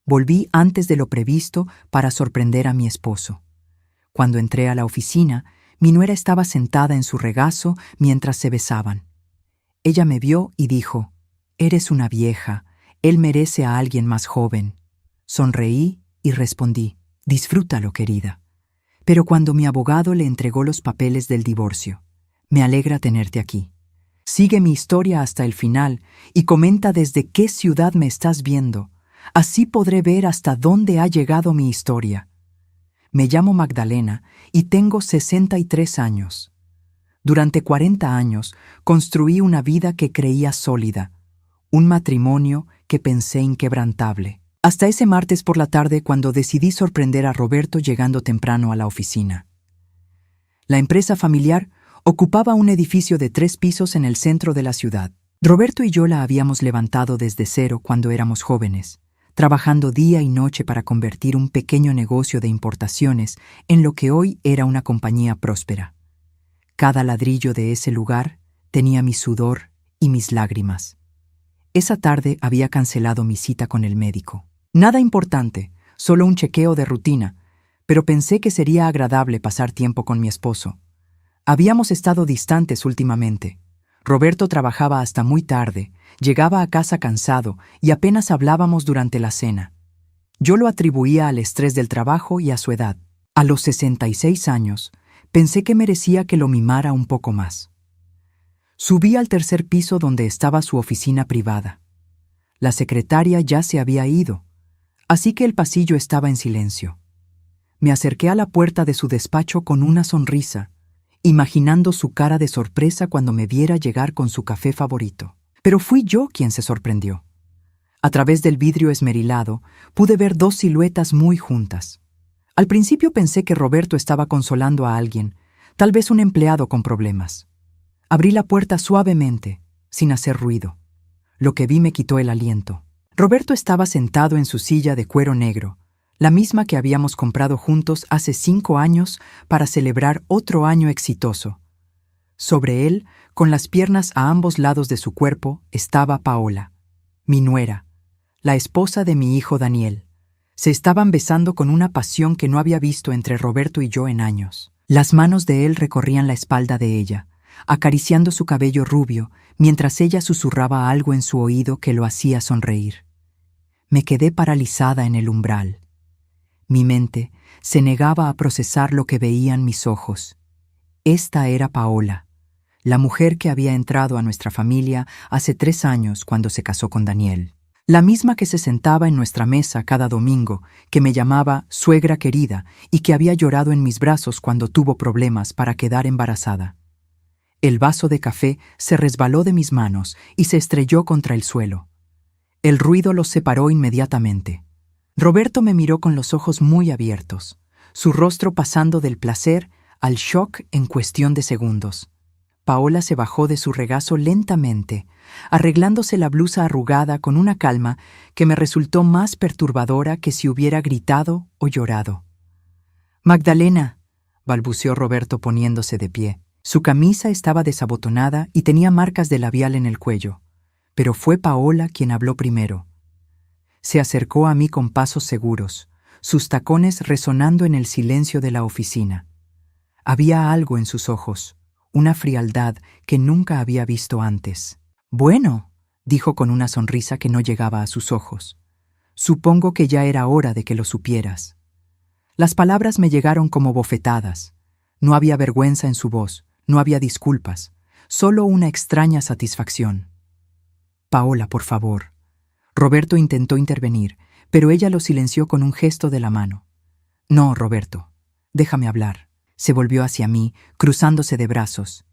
Volví antes de lo previsto para sorprender a mi esposo. Cuando entré a la oficina, mi nuera estaba sentada en su regazo mientras se besaban. Ella me vio y dijo: «Eres una vieja, él merece a alguien más joven». Sonreí y respondí: «Disfrútalo, querida». Pero cuando mi abogado le entregó los papeles del divorcio: «Me alegra tenerte aquí. Sigue mi historia hasta el final y comenta desde qué ciudad me estás viendo. Así podré ver hasta dónde ha llegado mi historia». Me llamo Magdalena y tengo 63 años. Durante 40 años construí una vida que creía sólida, un matrimonio que pensé inquebrantable. Hasta ese martes por la tarde, cuando decidí sorprender a Roberto llegando temprano a la oficina. La empresa familiar ocupaba un edificio de 3 pisos en el centro de la ciudad. Roberto y yo la habíamos levantado desde cero cuando éramos jóvenes, trabajando día y noche para convertir un pequeño negocio de importaciones en lo que hoy era una compañía próspera. Cada ladrillo de ese lugar tenía mi sudor y mis lágrimas. Esa tarde había cancelado mi cita con el médico. Nada importante, solo un chequeo de rutina, pero pensé que sería agradable pasar tiempo con mi esposo. Habíamos estado distantes últimamente. Roberto trabajaba hasta muy tarde, llegaba a casa cansado y apenas hablábamos durante la cena. Yo lo atribuía al estrés del trabajo y a su edad. A los 66 años, pensé que merecía que lo mimara un poco más. Subí al 3er piso donde estaba su oficina privada. La secretaria ya se había ido, así que el pasillo estaba en silencio. Me acerqué a la puerta de su despacho con una sonrisa, imaginando su cara de sorpresa cuando me viera llegar con su café favorito. Pero fui yo quien se sorprendió. A través del vidrio esmerilado pude ver 2 siluetas muy juntas. Al principio pensé que Roberto estaba consolando a alguien, tal vez un empleado con problemas. Abrí la puerta suavemente, sin hacer ruido. Lo que vi me quitó el aliento. Roberto estaba sentado en su silla de cuero negro, la misma que habíamos comprado juntos hace 5 años para celebrar otro año exitoso. Sobre él, con las piernas a ambos lados de su cuerpo, estaba Paola, mi nuera, la esposa de mi hijo Daniel. Se estaban besando con una pasión que no había visto entre Roberto y yo en años. Las manos de él recorrían la espalda de ella, acariciando su cabello rubio, mientras ella susurraba algo en su oído que lo hacía sonreír. Me quedé paralizada en el umbral. Mi mente se negaba a procesar lo que veían mis ojos. Esta era Paola, la mujer que había entrado a nuestra familia hace 3 años cuando se casó con Daniel. La misma que se sentaba en nuestra mesa cada domingo, que me llamaba suegra querida y que había llorado en mis brazos cuando tuvo problemas para quedar embarazada. El vaso de café se resbaló de mis manos y se estrelló contra el suelo. El ruido los separó inmediatamente. Roberto me miró con los ojos muy abiertos, su rostro pasando del placer al shock en cuestión de segundos. Paola se bajó de su regazo lentamente, arreglándose la blusa arrugada con una calma que me resultó más perturbadora que si hubiera gritado o llorado. «Magdalena», balbuceó Roberto poniéndose de pie. Su camisa estaba desabotonada y tenía marcas de labial en el cuello, pero fue Paola quien habló primero. Se acercó a mí con pasos seguros, sus tacones resonando en el silencio de la oficina. Había algo en sus ojos, una frialdad que nunca había visto antes. «Bueno», dijo con una sonrisa que no llegaba a sus ojos. «Supongo que ya era hora de que lo supieras». Las palabras me llegaron como bofetadas. No había vergüenza en su voz, no había disculpas, solo una extraña satisfacción. «Paola, por favor». Roberto intentó intervenir, pero ella lo silenció con un gesto de la mano. «No, Roberto, déjame hablar». Se volvió hacia mí, cruzándose de brazos.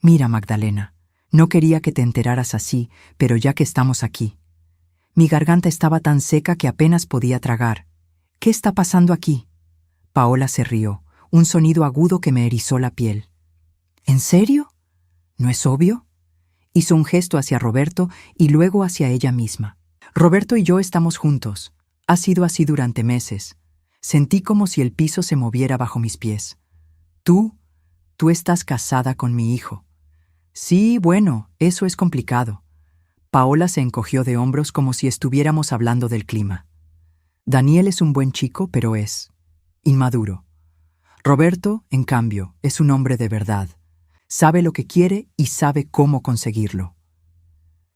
«Mira, Magdalena, no quería que te enteraras así, pero ya que estamos aquí». Mi garganta estaba tan seca que apenas podía tragar. «¿Qué está pasando aquí?» Paola se rió, un sonido agudo que me erizó la piel. «¿En serio? ¿No es obvio?» Hizo un gesto hacia Roberto y luego hacia ella misma. «Roberto y yo estamos juntos. Ha sido así durante meses. Sentí como si el piso se moviera bajo mis pies. Tú estás casada con mi hijo». «Sí, bueno, eso es complicado». Paola se encogió de hombros como si estuviéramos hablando del clima. Daniel es un buen chico, pero es inmaduro. Roberto, en cambio, es un hombre de verdad. Sabe lo que quiere y sabe cómo conseguirlo.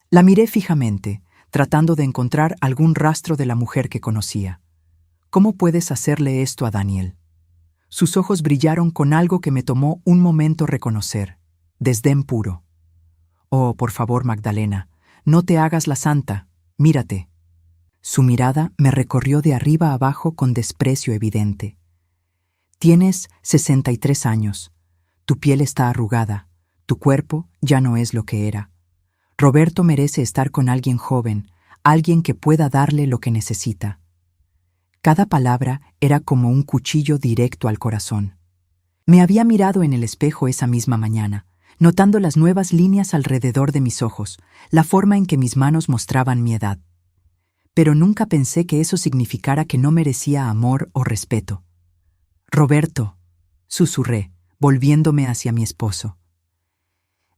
La miré fijamente, tratando de encontrar algún rastro de la mujer que conocía. ¿Cómo puedes hacerle esto a Daniel? Sus ojos brillaron con algo que me tomó un momento reconocer: desdén puro. Oh, por favor, Magdalena, no te hagas la santa, mírate. Su mirada me recorrió de arriba a abajo con desprecio evidente. Tienes 63 años. Tu piel está arrugada. Tu cuerpo ya no es lo que era. Roberto merece estar con alguien joven, alguien que pueda darle lo que necesita. Cada palabra era como un cuchillo directo al corazón. Me había mirado en el espejo esa misma mañana, notando las nuevas líneas alrededor de mis ojos, la forma en que mis manos mostraban mi edad. Pero nunca pensé que eso significara que no merecía amor o respeto. Roberto, susurré, volviéndome hacia mi esposo.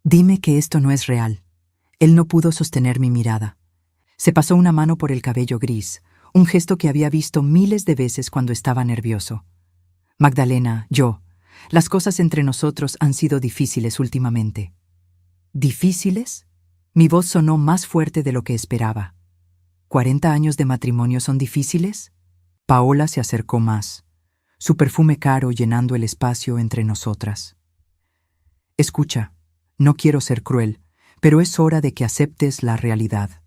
Dime que esto no es real. Él no pudo sostener mi mirada. Se pasó una mano por el cabello gris, un gesto que había visto miles de veces cuando estaba nervioso. Magdalena, las cosas entre nosotros han sido difíciles últimamente. ¿Difíciles? Mi voz sonó más fuerte de lo que esperaba. ¿40 años de matrimonio son difíciles? Paola se acercó más, su perfume caro llenando el espacio entre nosotras. Escucha, no quiero ser cruel, pero es hora de que aceptes la realidad.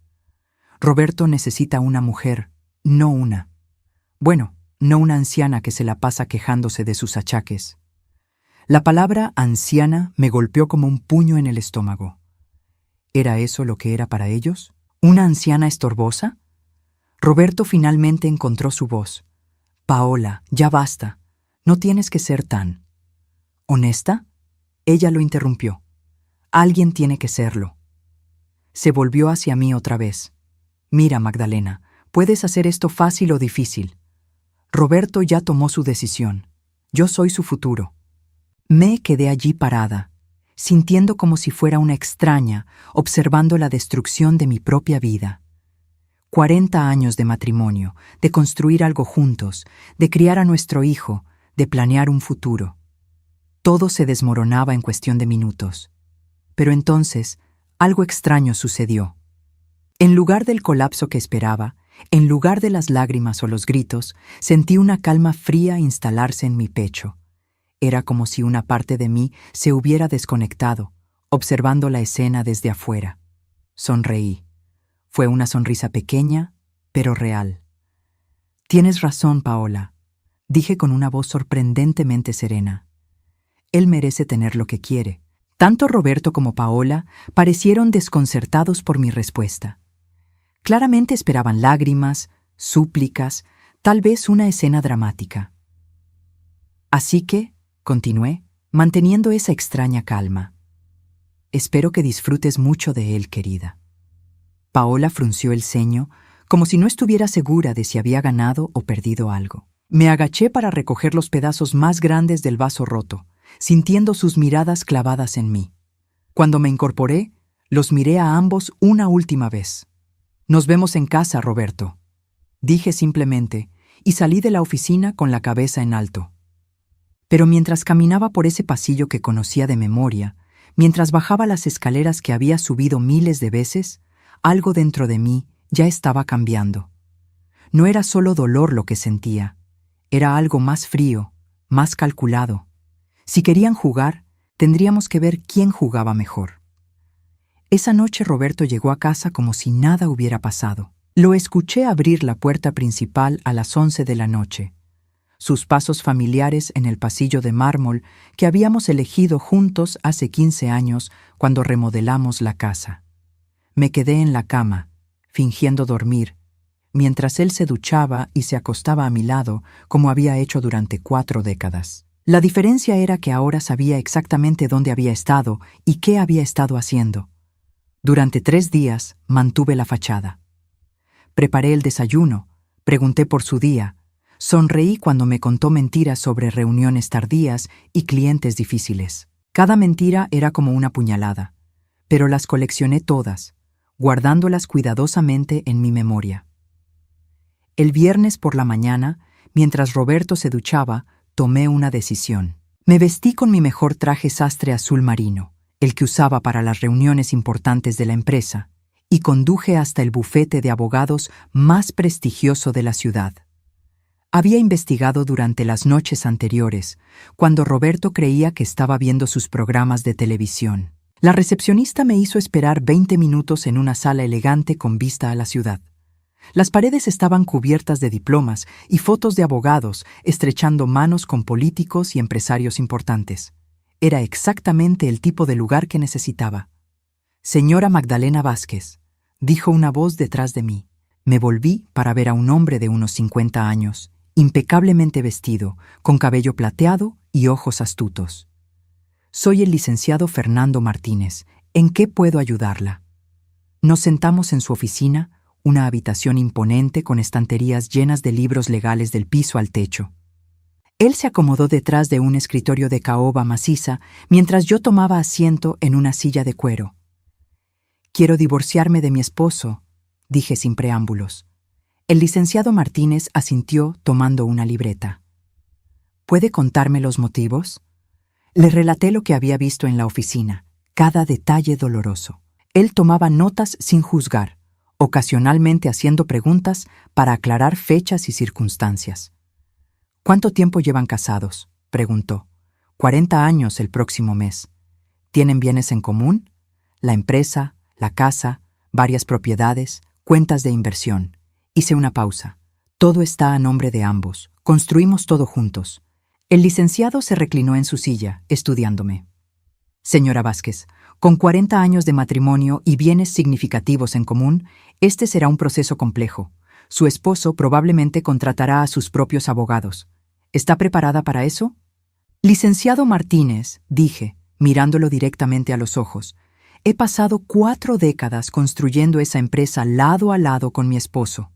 Roberto necesita una mujer, no una. Bueno, no una anciana que se la pasa quejándose de sus achaques. La palabra anciana me golpeó como un puño en el estómago. ¿Era eso lo que era para ellos? ¿Una anciana estorbosa? Roberto finalmente encontró su voz. Paola, ya basta. No tienes que ser tan... ¿Honesta? Ella lo interrumpió. Alguien tiene que serlo. Se volvió hacia mí otra vez. Mira, Magdalena, puedes hacer esto fácil o difícil. Roberto ya tomó su decisión. Yo soy su futuro. Me quedé allí parada, sintiendo como si fuera una extraña, observando la destrucción de mi propia vida. 40 años de matrimonio, de construir algo juntos, de criar a nuestro hijo, de planear un futuro. Todo se desmoronaba en cuestión de minutos. Pero entonces, algo extraño sucedió. En lugar del colapso que esperaba, en lugar de las lágrimas o los gritos, sentí una calma fría instalarse en mi pecho. Era como si una parte de mí se hubiera desconectado, observando la escena desde afuera. Sonreí. Fue una sonrisa pequeña, pero real. Tienes razón, Paola, dije con una voz sorprendentemente serena. Él merece tener lo que quiere. Tanto Roberto como Paola parecieron desconcertados por mi respuesta. Claramente esperaban lágrimas, súplicas, tal vez una escena dramática. Así que, continué, manteniendo esa extraña calma. Espero que disfrutes mucho de él, querida. Paola frunció el ceño, como si no estuviera segura de si había ganado o perdido algo. Me agaché para recoger los pedazos más grandes del vaso roto, sintiendo sus miradas clavadas en mí. Cuando me incorporé, los miré a ambos una última vez. Nos vemos en casa, Roberto, dije simplemente, y salí de la oficina con la cabeza en alto. Pero mientras caminaba por ese pasillo que conocía de memoria, mientras bajaba las escaleras que había subido miles de veces, algo dentro de mí ya estaba cambiando. No era solo dolor lo que sentía, era algo más frío, más calculado. Si querían jugar, tendríamos que ver quién jugaba mejor. Esa noche Roberto llegó a casa como si nada hubiera pasado. Lo escuché abrir la puerta principal a las 11 de la noche. Sus pasos familiares en el pasillo de mármol que habíamos elegido juntos hace 15 años cuando remodelamos la casa. Me quedé en la cama, fingiendo dormir, mientras él se duchaba y se acostaba a mi lado como había hecho durante 4 décadas. La diferencia era que ahora sabía exactamente dónde había estado y qué había estado haciendo. Durante 3 días mantuve la fachada. Preparé el desayuno, pregunté por su día, sonreí cuando me contó mentiras sobre reuniones tardías y clientes difíciles. Cada mentira era como una puñalada, pero las coleccioné todas, guardándolas cuidadosamente en mi memoria. El viernes por la mañana, mientras Roberto se duchaba, tomé una decisión. Me vestí con mi mejor traje sastre azul marino, el que usaba para las reuniones importantes de la empresa, y conduje hasta el bufete de abogados más prestigioso de la ciudad. Había investigado durante las noches anteriores, cuando Roberto creía que estaba viendo sus programas de televisión. La recepcionista me hizo esperar 20 minutos en una sala elegante con vista a la ciudad. Las paredes estaban cubiertas de diplomas y fotos de abogados estrechando manos con políticos y empresarios importantes. Era exactamente el tipo de lugar que necesitaba. «Señora Magdalena Vázquez», dijo una voz detrás de mí. Me volví para ver a un hombre de unos 50 años, impecablemente vestido, con cabello plateado y ojos astutos. «Soy el licenciado Fernando Martínez. ¿En qué puedo ayudarla?» Nos sentamos en su oficina, una habitación imponente con estanterías llenas de libros legales del piso al techo. Él se acomodó detrás de un escritorio de caoba maciza mientras yo tomaba asiento en una silla de cuero. «Quiero divorciarme de mi esposo», dije sin preámbulos. El licenciado Martínez asintió tomando una libreta. «¿Puede contarme los motivos?» Le relaté lo que había visto en la oficina, cada detalle doloroso. Él tomaba notas sin juzgar, ocasionalmente haciendo preguntas para aclarar fechas y circunstancias. «¿Cuánto tiempo llevan casados?», preguntó. «40 años el próximo mes. ¿Tienen bienes en común? La empresa, la casa, varias propiedades, cuentas de inversión». Hice una pausa. «Todo está a nombre de ambos. Construimos todo juntos». El licenciado se reclinó en su silla, estudiándome. «Señora Vázquez, con 40 años de matrimonio y bienes significativos en común, este será un proceso complejo. Su esposo probablemente contratará a sus propios abogados. ¿Está preparada para eso?» «Licenciado Martínez», dije, mirándolo directamente a los ojos, «he pasado 4 décadas construyendo esa empresa lado a lado con mi esposo.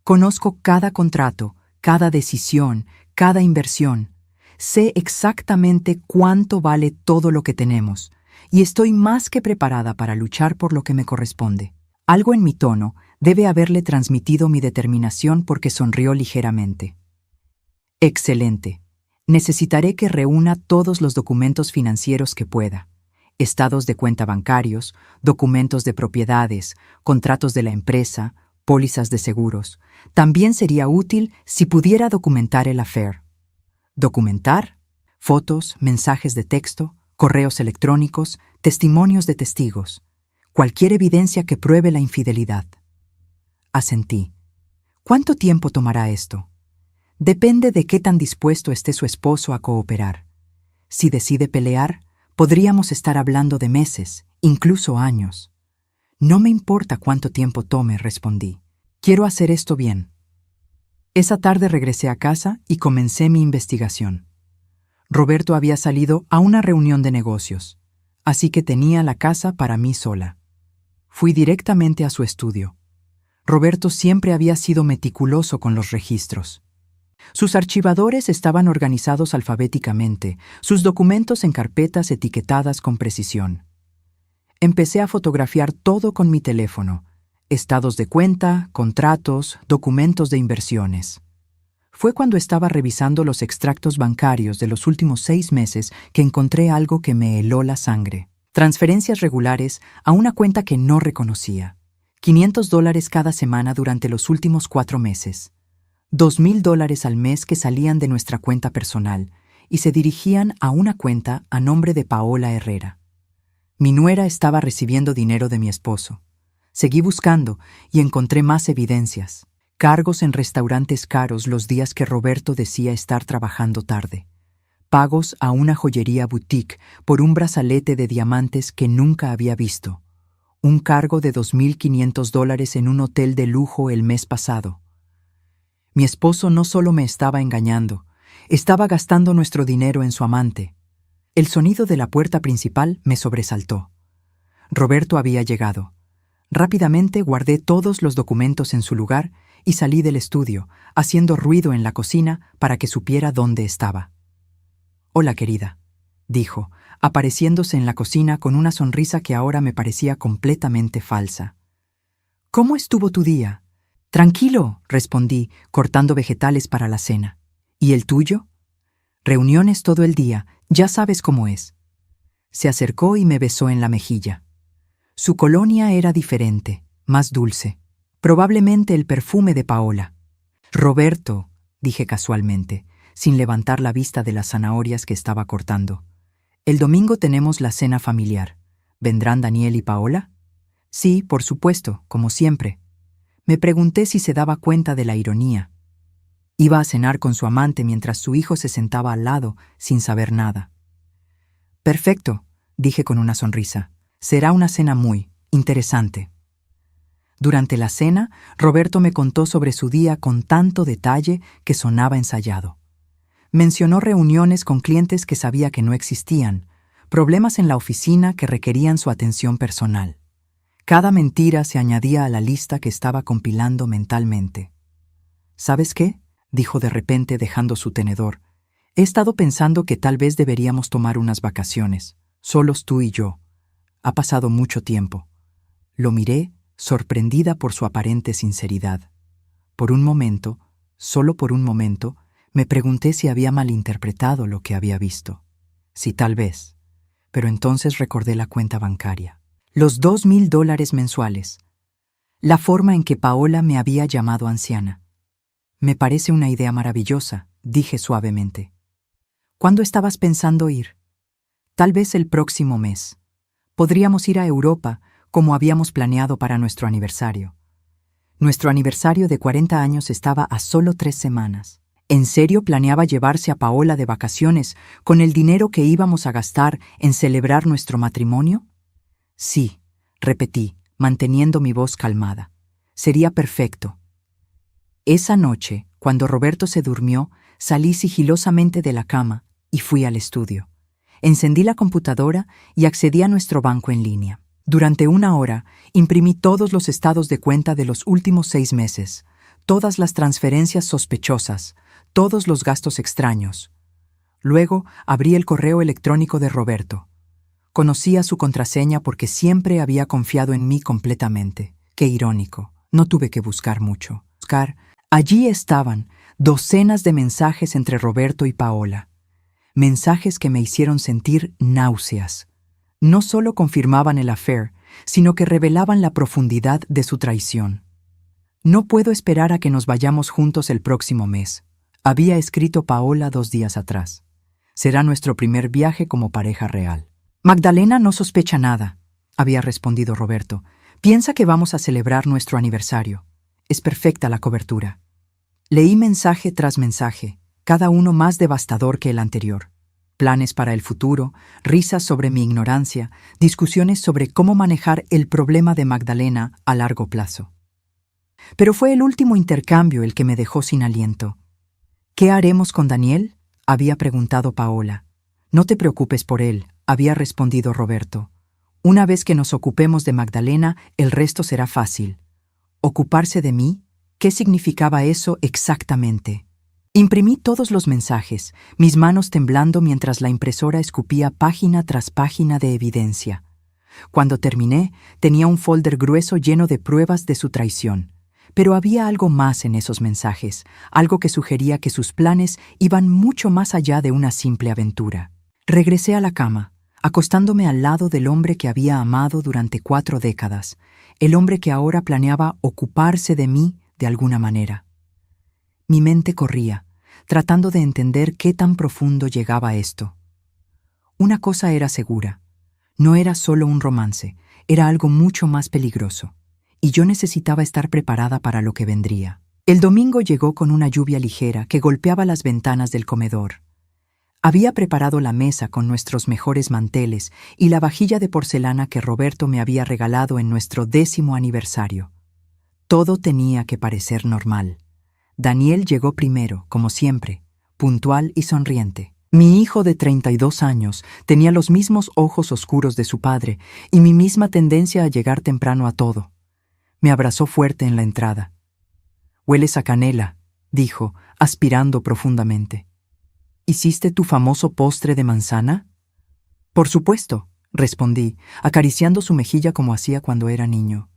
Conozco cada contrato, cada decisión, cada inversión. Sé exactamente cuánto vale todo lo que tenemos, y estoy más que preparada para luchar por lo que me corresponde». Algo en mi tono debe haberle transmitido mi determinación porque sonrió ligeramente. «Excelente. Necesitaré que reúna todos los documentos financieros que pueda. Estados de cuenta bancarios, documentos de propiedades, contratos de la empresa, pólizas de seguros. También sería útil si pudiera documentar el affair». «¿Documentar?» Fotos, mensajes de texto, correos electrónicos, testimonios de testigos. Cualquier evidencia que pruebe la infidelidad. Asentí. «¿Cuánto tiempo tomará esto?» «Depende de qué tan dispuesto esté su esposo a cooperar. Si decide pelear, podríamos estar hablando de meses, incluso años». «No me importa cuánto tiempo tome», respondí. «Quiero hacer esto bien». Esa tarde regresé a casa y comencé mi investigación. Roberto había salido a una reunión de negocios, así que tenía la casa para mí sola. Fui directamente a su estudio. Roberto siempre había sido meticuloso con los registros. Sus archivadores estaban organizados alfabéticamente, sus documentos en carpetas etiquetadas con precisión. Empecé a fotografiar todo con mi teléfono: estados de cuenta, contratos, documentos de inversiones. Fue cuando estaba revisando los extractos bancarios de los últimos 6 meses que encontré algo que me heló la sangre. Transferencias regulares a una cuenta que no reconocía. $500 cada semana durante los últimos 4 meses. $2,000 al mes que salían de nuestra cuenta personal y se dirigían a una cuenta a nombre de Paola Herrera. Mi nuera estaba recibiendo dinero de mi esposo. Seguí buscando y encontré más evidencias. Cargos en restaurantes caros los días que Roberto decía estar trabajando tarde. Pagos a una joyería boutique por un brazalete de diamantes que nunca había visto. Un cargo de $2,500 en un hotel de lujo el mes pasado. Mi esposo no solo me estaba engañando, estaba gastando nuestro dinero en su amante. El sonido de la puerta principal me sobresaltó. Roberto había llegado. Rápidamente guardé todos los documentos en su lugar y salí del estudio, haciendo ruido en la cocina para que supiera dónde estaba. «Hola, querida», dijo, apareciéndose en la cocina con una sonrisa que ahora me parecía completamente falsa. «¿Cómo estuvo tu día? Tranquilo, respondí, cortando vegetales para la cena. ¿Y el tuyo? Reuniones todo el día, ya sabes cómo es. Se acercó y me besó en la mejilla. Su colonia era diferente, más dulce. Probablemente el perfume de Paola. Roberto, dije casualmente, sin levantar la vista de las zanahorias que estaba cortando. El domingo tenemos la cena familiar. ¿Vendrán Daniel y Paola? Sí, por supuesto, como siempre. Me pregunté si se daba cuenta de la ironía. Iba a cenar con su amante mientras su hijo se sentaba al lado, sin saber nada. Perfecto, dije con una sonrisa. Será una cena muy interesante. Durante la cena, Roberto me contó sobre su día con tanto detalle que sonaba ensayado. Mencionó reuniones con clientes que sabía que no existían, problemas en la oficina que requerían su atención personal. Cada mentira se añadía a la lista que estaba compilando mentalmente. ¿Sabes qué?, dijo de repente dejando su tenedor. He estado pensando que tal vez deberíamos tomar unas vacaciones, solos tú y yo. Ha pasado mucho tiempo. Lo miré, sorprendida por su aparente sinceridad. Por un momento, solo por un momento, me pregunté si había malinterpretado lo que había visto. Sí, tal vez. Pero entonces recordé la cuenta bancaria. Los $2,000 mensuales. La forma en que Paola me había llamado anciana. Me parece una idea maravillosa, dije suavemente. ¿Cuándo estabas pensando ir? Tal vez el próximo mes. Podríamos ir a Europa, como habíamos planeado para nuestro aniversario. Nuestro aniversario de 40 años estaba a solo 3 semanas. ¿En serio planeaba llevarse a Paola de vacaciones con el dinero que íbamos a gastar en celebrar nuestro matrimonio? Sí, repetí, manteniendo mi voz calmada. Sería perfecto. Esa noche, cuando Roberto se durmió, salí sigilosamente de la cama y fui al estudio. Encendí la computadora y accedí a nuestro banco en línea. Durante 1 hora, imprimí todos los estados de cuenta de los últimos 6 meses, todas las transferencias sospechosas, todos los gastos extraños. Luego, abrí el correo electrónico de Roberto. Conocía su contraseña porque siempre había confiado en mí completamente. Qué irónico. No tuve que buscar mucho. Allí estaban, docenas de mensajes entre Roberto y Paola. Mensajes que me hicieron sentir náuseas. No solo confirmaban el affair, sino que revelaban la profundidad de su traición. No puedo esperar a que nos vayamos juntos el próximo mes, había escrito Paola 2 días atrás. Será nuestro primer viaje como pareja real. Magdalena no sospecha nada, había respondido Roberto. Piensa que vamos a celebrar nuestro aniversario. Es perfecta la cobertura. Leí mensaje tras mensaje, cada uno más devastador que el anterior. Planes para el futuro, risas sobre mi ignorancia, discusiones sobre cómo manejar el problema de Magdalena a largo plazo. Pero fue el último intercambio el que me dejó sin aliento. ¿Qué haremos con Daniel?, había preguntado Paola. No te preocupes por él, había respondido Roberto. Una vez que nos ocupemos de Magdalena, el resto será fácil. ¿Ocuparse de mí? ¿Qué significaba eso exactamente? Imprimí todos los mensajes, mis manos temblando mientras la impresora escupía página tras página de evidencia. Cuando terminé, tenía un folder grueso lleno de pruebas de su traición. Pero había algo más en esos mensajes, algo que sugería que sus planes iban mucho más allá de una simple aventura. Regresé a la cama, acostándome al lado del hombre que había amado durante 4 décadas, el hombre que ahora planeaba ocuparse de mí de alguna manera. Mi mente corría, tratando de entender qué tan profundo llegaba esto. Una cosa era segura, no era solo un romance, era algo mucho más peligroso, y yo necesitaba estar preparada para lo que vendría. El domingo llegó con una lluvia ligera que golpeaba las ventanas del comedor. Había preparado la mesa con nuestros mejores manteles y la vajilla de porcelana que Roberto me había regalado en nuestro 10º aniversario. Todo tenía que parecer normal. Daniel llegó primero, como siempre, puntual y sonriente. Mi hijo de 32 años tenía los mismos ojos oscuros de su padre y mi misma tendencia a llegar temprano a todo. Me abrazó fuerte en la entrada. «Hueles a canela», dijo, aspirando profundamente. «¿Hiciste tu famoso postre de manzana?» «Por supuesto», respondí, acariciando su mejilla como hacía cuando era niño.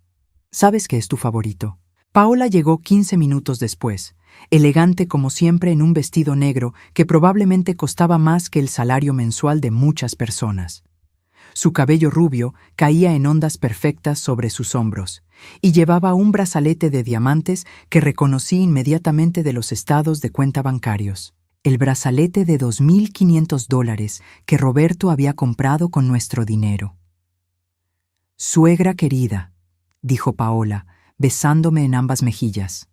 «Sabes que es tu favorito». Paola llegó 15 minutos después, elegante como siempre en un vestido negro que probablemente costaba más que el salario mensual de muchas personas. Su cabello rubio caía en ondas perfectas sobre sus hombros, y llevaba un brazalete de diamantes que reconocí inmediatamente de los estados de cuenta bancarios. El brazalete de $2.500 que Roberto había comprado con nuestro dinero. «Suegra querida», dijo Paola, besándome en ambas mejillas.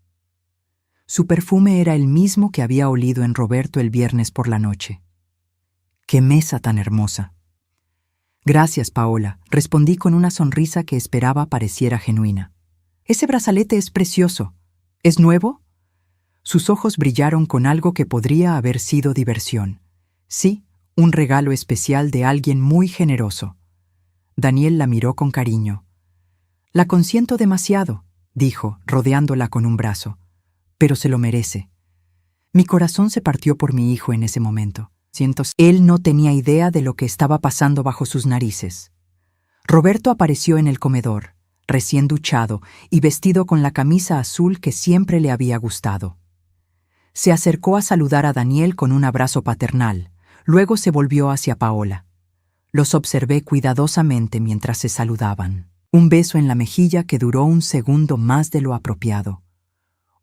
Su perfume era el mismo que había olido en Roberto el viernes por la noche. «¡Qué mesa tan hermosa!». «Gracias, Paola», respondí con una sonrisa que esperaba pareciera genuina. «Ese brazalete es precioso. ¿Es nuevo?». Sus ojos brillaron con algo que podría haber sido diversión. «Sí, un regalo especial de alguien muy generoso». Daniel la miró con cariño. «La consiento demasiado», dijo, rodeándola con un brazo. «Pero se lo merece». Mi corazón se partió por mi hijo en ese momento. Él no tenía idea de lo que estaba pasando bajo sus narices. Roberto apareció en el comedor, recién duchado y vestido con la camisa azul que siempre le había gustado. Se acercó a saludar a Daniel con un abrazo paternal, luego se volvió hacia Paola. Los observé cuidadosamente mientras se saludaban. Un beso en la mejilla que duró un segundo más de lo apropiado.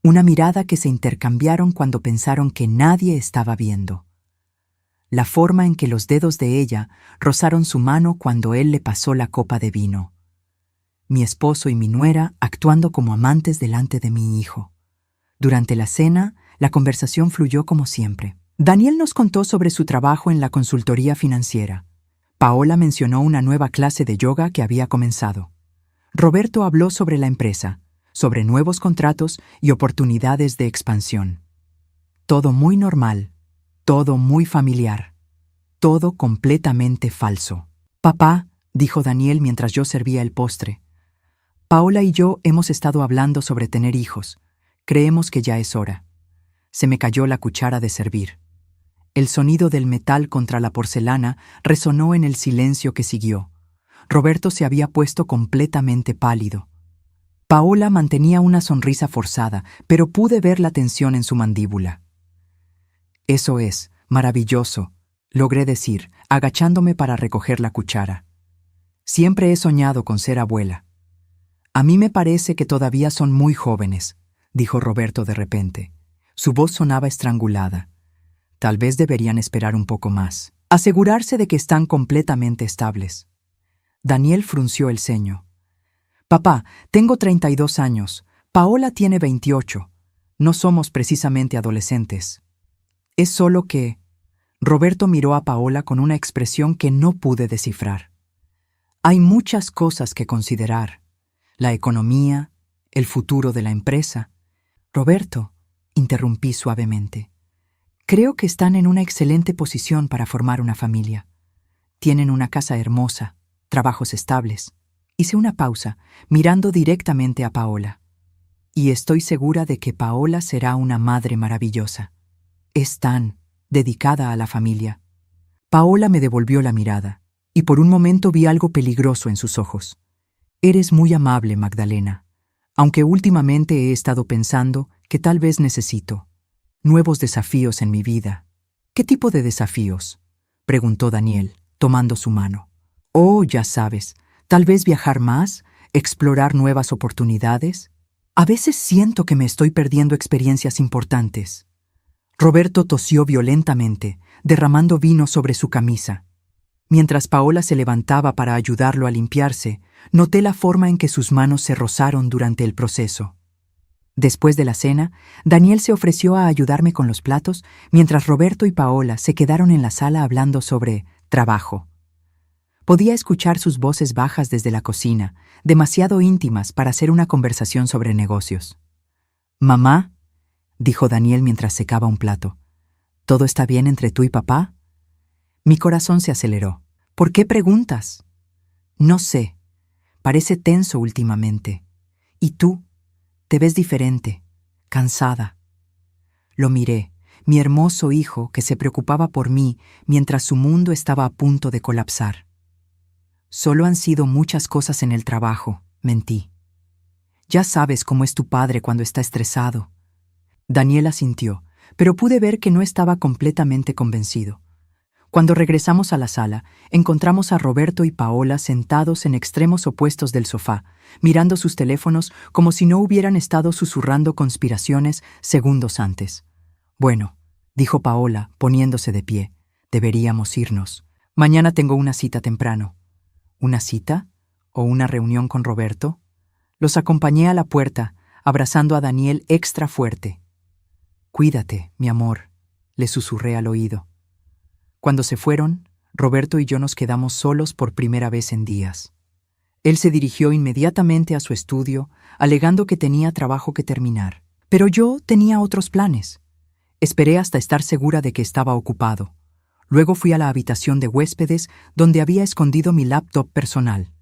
Una mirada que se intercambiaron cuando pensaron que nadie estaba viendo. La forma en que los dedos de ella rozaron su mano cuando él le pasó la copa de vino. Mi esposo y mi nuera actuando como amantes delante de mi hijo. Durante la cena, la conversación fluyó como siempre. Daniel nos contó sobre su trabajo en la consultoría financiera. Paola mencionó una nueva clase de yoga que había comenzado. Roberto habló sobre la empresa, sobre nuevos contratos y oportunidades de expansión. Todo muy normal, todo muy familiar, todo completamente falso. «Papá», dijo Daniel mientras yo servía el postre, «Paola y yo hemos estado hablando sobre tener hijos. Creemos que ya es hora». Se me cayó la cuchara de servir. El sonido del metal contra la porcelana resonó en el silencio que siguió. Roberto se había puesto completamente pálido. Paola mantenía una sonrisa forzada, pero pude ver la tensión en su mandíbula. «Eso es, maravilloso», logré decir, agachándome para recoger la cuchara. «Siempre he soñado con ser abuela». «A mí me parece que todavía son muy jóvenes», dijo Roberto de repente. Su voz sonaba estrangulada. «Tal vez deberían esperar un poco más. Asegurarse de que están completamente estables». Daniel frunció el ceño. «Papá, tengo 32 años. Paola tiene 28. No somos precisamente adolescentes. Es solo que...». Roberto miró a Paola con una expresión que no pude descifrar. «Hay muchas cosas que considerar. La economía, el futuro de la empresa». «Roberto», interrumpí suavemente, «creo que están en una excelente posición para formar una familia. Tienen una casa hermosa, trabajos estables». Hice una pausa, mirando directamente a Paola. «Y estoy segura de que Paola será una madre maravillosa. Es tan dedicada a la familia». Paola me devolvió la mirada, y por un momento vi algo peligroso en sus ojos. «Eres muy amable, Magdalena, aunque últimamente he estado pensando que tal vez necesito nuevos desafíos en mi vida». «¿Qué tipo de desafíos?», preguntó Daniel, tomando su mano. «Oh, ya sabes, tal vez viajar más, explorar nuevas oportunidades. A veces siento que me estoy perdiendo experiencias importantes». Roberto tosió violentamente, derramando vino sobre su camisa. Mientras Paola se levantaba para ayudarlo a limpiarse, noté la forma en que sus manos se rozaron durante el proceso. Después de la cena, Daniel se ofreció a ayudarme con los platos, mientras Roberto y Paola se quedaron en la sala hablando sobre trabajo. Podía escuchar sus voces bajas desde la cocina, demasiado íntimas para hacer una conversación sobre negocios. «Mamá», dijo Daniel mientras secaba un plato, «¿todo está bien entre tú y papá?». Mi corazón se aceleró. «¿Por qué preguntas?». «No sé. Parece tenso últimamente. ¿Y tú? Te ves diferente, cansada». Lo miré, mi hermoso hijo que se preocupaba por mí mientras su mundo estaba a punto de colapsar. «Solo han sido muchas cosas en el trabajo», mentí. Ya sabes cómo es tu padre cuando está estresado. Daniel asintió, pero pude ver que no estaba completamente convencido. Cuando regresamos a la sala, encontramos a Roberto y Paola sentados en extremos opuestos del sofá, mirando sus teléfonos como si no hubieran estado susurrando conspiraciones segundos antes. Bueno, dijo Paola, poniéndose de pie, deberíamos irnos. Mañana tengo una cita temprano. ¿Una cita? ¿O una reunión con Roberto? Los acompañé a la puerta, abrazando a Daniel extra fuerte. Cuídate, mi amor, le susurré al oído. Cuando se fueron, Roberto y yo nos quedamos solos por primera vez en días. Él se dirigió inmediatamente a su estudio, alegando que tenía trabajo que terminar. Pero yo tenía otros planes. Esperé hasta estar segura de que estaba ocupado. Luego fui a la habitación de huéspedes, donde había escondido mi laptop personal.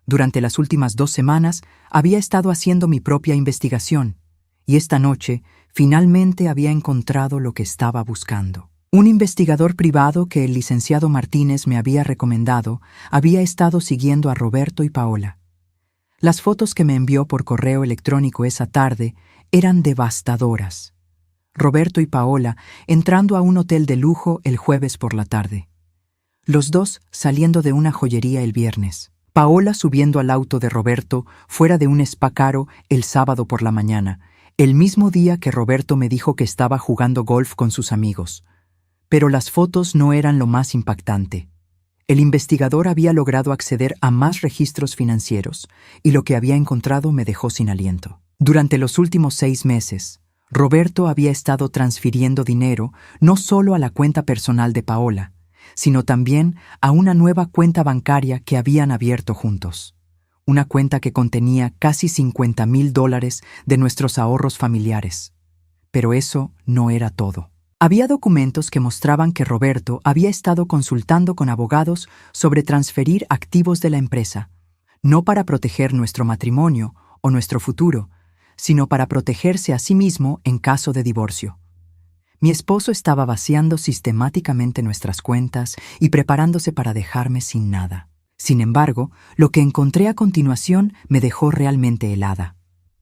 Durante las últimas 2 semanas había estado haciendo mi propia investigación, y esta noche finalmente había encontrado lo que estaba buscando. Un investigador privado que el licenciado Martínez me había recomendado había estado siguiendo a Roberto y Paola. Las fotos que me envió por correo electrónico esa tarde eran devastadoras. Roberto y Paola entrando a un hotel de lujo el jueves por la tarde. Los dos saliendo de una joyería el viernes. Paola subiendo al auto de Roberto fuera de un spa caro el sábado por la mañana, el mismo día que Roberto me dijo que estaba jugando golf con sus amigos. Pero las fotos no eran lo más impactante. El investigador había logrado acceder a más registros financieros, y lo que había encontrado me dejó sin aliento. Durante los últimos 6 meses, Roberto había estado transfiriendo dinero no solo a la cuenta personal de Paola, sino también a una nueva cuenta bancaria que habían abierto juntos. Una cuenta que contenía casi $50,000 de nuestros ahorros familiares. Pero eso no era todo. Había documentos que mostraban que Roberto había estado consultando con abogados sobre transferir activos de la empresa, no para proteger nuestro matrimonio o nuestro futuro, sino para protegerse a sí mismo en caso de divorcio. Mi esposo estaba vaciando sistemáticamente nuestras cuentas y preparándose para dejarme sin nada. Sin embargo, lo que encontré a continuación me dejó realmente helada.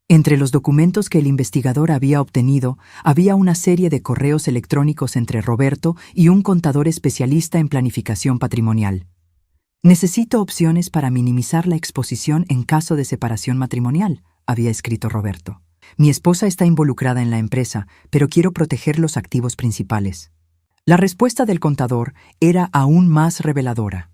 Entre los documentos que el investigador había obtenido, había una serie de correos electrónicos entre Roberto y un contador especialista en planificación patrimonial. Necesito opciones para minimizar la exposición en caso de separación matrimonial, había escrito Roberto. Mi esposa está involucrada en la empresa, pero quiero proteger los activos principales. La respuesta del contador era aún más reveladora.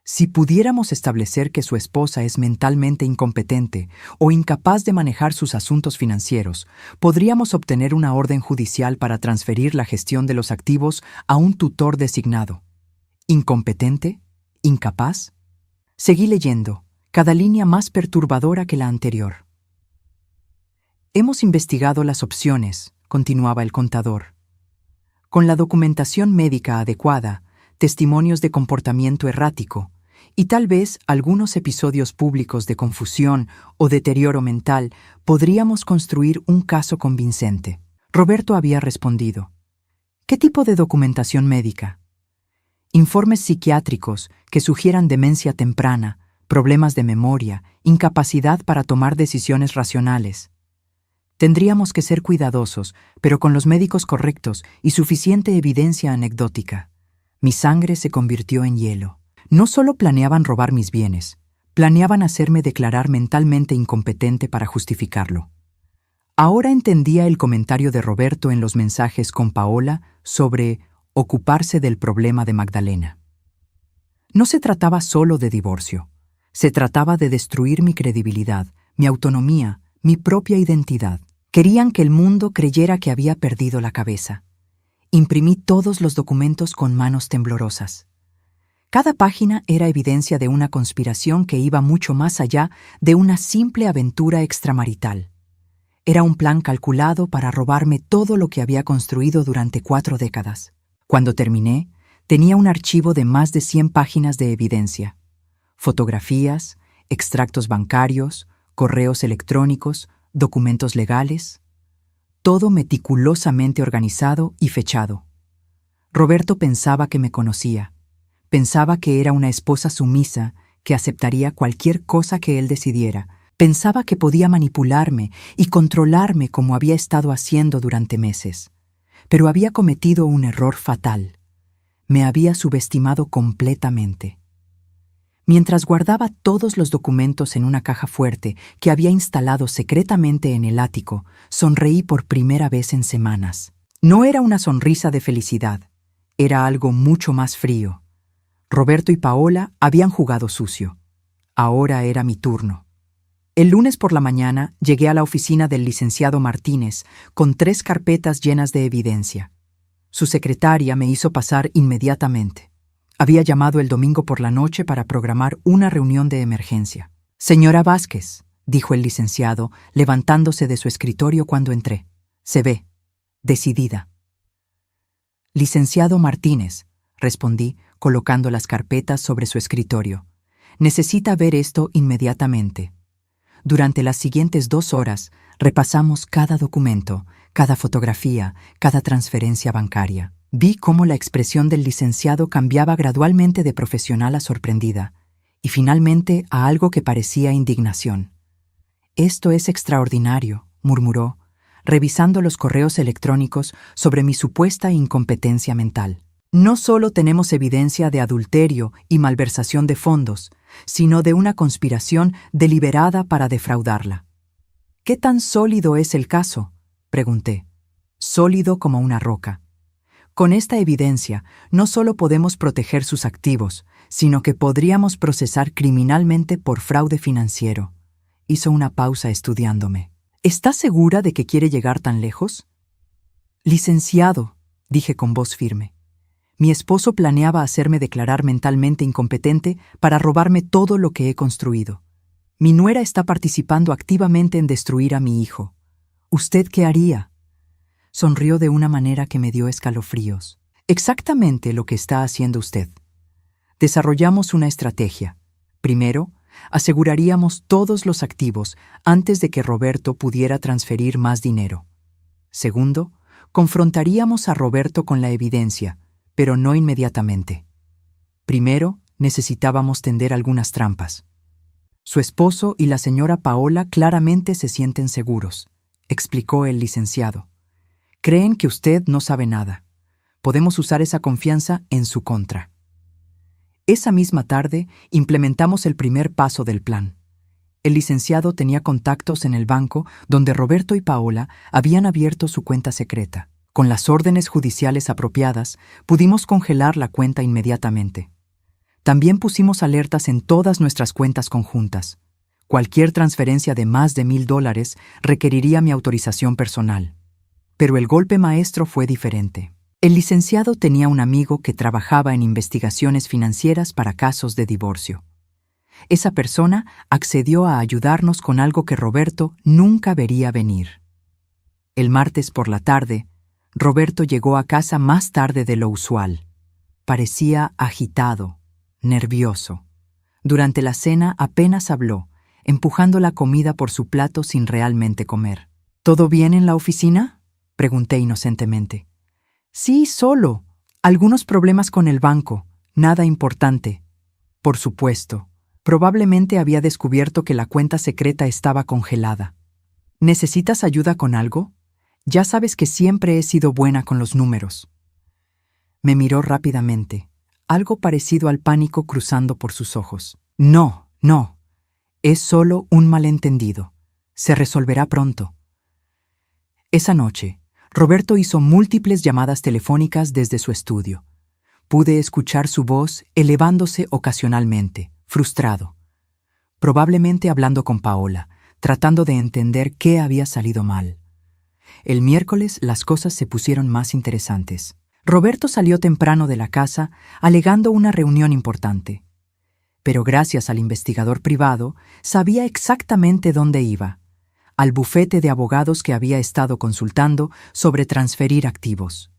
Si pudiéramos establecer que su esposa es mentalmente incompetente o incapaz de manejar sus asuntos financieros, podríamos obtener una orden judicial para transferir la gestión de los activos a un tutor designado. ¿Incompetente? ¿Incapaz? Seguí leyendo, cada línea más perturbadora que la anterior. Hemos investigado las opciones, continuaba el contador. Con la documentación médica adecuada, testimonios de comportamiento errático, y tal vez algunos episodios públicos de confusión o deterioro mental, podríamos construir un caso convincente. Roberto había respondido. ¿Qué tipo de documentación médica? Informes psiquiátricos que sugieran demencia temprana, problemas de memoria, incapacidad para tomar decisiones racionales. Tendríamos que ser cuidadosos, pero con los médicos correctos y suficiente evidencia anecdótica. Mi sangre se convirtió en hielo. No solo planeaban robar mis bienes, planeaban hacerme declarar mentalmente incompetente para justificarlo. Ahora entendía el comentario de Roberto en los mensajes con Paola sobre ocuparse del problema de Magdalena. No se trataba solo de divorcio, se trataba de destruir mi credibilidad, mi autonomía, mi propia identidad. Querían que el mundo creyera que había perdido la cabeza. Imprimí todos los documentos con manos temblorosas. Cada página era evidencia de una conspiración que iba mucho más allá de una simple aventura extramarital. Era un plan calculado para robarme todo lo que había construido durante 4 décadas. Cuando terminé, tenía un archivo de más de 100 páginas de evidencia. Fotografías, extractos bancarios, correos electrónicos, documentos legales. Todo meticulosamente organizado y fechado. Roberto pensaba que me conocía. Pensaba que era una esposa sumisa que aceptaría cualquier cosa que él decidiera, Pensaba que podía manipularme y controlarme como había estado haciendo durante meses. Pero había cometido un error fatal. Me había subestimado completamente. Mientras guardaba todos los documentos en una caja fuerte que había instalado secretamente en el ático, sonreí por primera vez en semanas. No era una sonrisa de felicidad, era algo mucho más frío. Roberto y Paola habían jugado sucio. Ahora era mi turno. El lunes por la mañana llegué a la oficina del licenciado Martínez con 3 carpetas llenas de evidencia. Su secretaria me hizo pasar inmediatamente. Había llamado el domingo por la noche para programar una reunión de emergencia. «Señora Vázquez», dijo el licenciado, levantándose de su escritorio cuando entré. «Se ve, decidida». «Licenciado Martínez», respondí, colocando las carpetas sobre su escritorio. «Necesita ver esto inmediatamente». Durante las siguientes 2 horas, repasamos cada documento, cada fotografía, cada transferencia bancaria. Vi cómo la expresión del licenciado cambiaba gradualmente de profesional a sorprendida, y finalmente a algo que parecía indignación. «Esto es extraordinario», murmuró, revisando los correos electrónicos sobre mi supuesta incompetencia mental. «No solo tenemos evidencia de adulterio y malversación de fondos, sino de una conspiración deliberada para defraudarla». «¿Qué tan sólido es el caso?», pregunté. «Sólido como una roca. Con esta evidencia, no solo podemos proteger sus activos, sino que podríamos procesar criminalmente por fraude financiero». Hizo una pausa estudiándome. «¿Está segura de que quiere llegar tan lejos?» «Licenciado», dije con voz firme. «Mi esposo planeaba hacerme declarar mentalmente incompetente para robarme todo lo que he construido. Mi nuera está participando activamente en destruir a mi hijo. ¿Usted qué haría?». Sonrió de una manera que me dio escalofríos. «Exactamente lo que está haciendo usted. Desarrollamos una estrategia. Primero, aseguraríamos todos los activos antes de que Roberto pudiera transferir más dinero. Segundo, confrontaríamos a Roberto con la evidencia, pero no inmediatamente. Primero, necesitábamos tender algunas trampas. Su esposo y la señora Paola claramente se sienten seguros», explicó el licenciado. «Creen que usted no sabe nada. Podemos usar esa confianza en su contra». Esa misma tarde implementamos el primer paso del plan. El licenciado tenía contactos en el banco donde Roberto y Paola habían abierto su cuenta secreta. Con las órdenes judiciales apropiadas, pudimos congelar la cuenta inmediatamente. También pusimos alertas en todas nuestras cuentas conjuntas. Cualquier transferencia de más de $1,000 requeriría mi autorización personal. Pero el golpe maestro fue diferente. El licenciado tenía un amigo que trabajaba en investigaciones financieras para casos de divorcio. Esa persona accedió a ayudarnos con algo que Roberto nunca vería venir. El martes por la tarde, Roberto llegó a casa más tarde de lo usual. Parecía agitado, nervioso. Durante la cena apenas habló, empujando la comida por su plato sin realmente comer. «¿Todo bien en la oficina?», pregunté inocentemente. «Sí, solo. Algunos problemas con el banco. Nada importante». «Por supuesto. Probablemente había descubierto que la cuenta secreta estaba congelada». «¿Necesitas ayuda con algo? Ya sabes que siempre he sido buena con los números». Me miró rápidamente, algo parecido al pánico cruzando por sus ojos. «No. Es solo un malentendido. Se resolverá pronto». Esa noche, Roberto hizo múltiples llamadas telefónicas desde su estudio. Pude escuchar su voz elevándose ocasionalmente, frustrado. Probablemente hablando con Paola, tratando de entender qué había salido mal. El miércoles las cosas se pusieron más interesantes. Roberto salió temprano de la casa, alegando una reunión importante. Pero gracias al investigador privado, sabía exactamente dónde iba: al bufete de abogados que había estado consultando sobre transferir activos.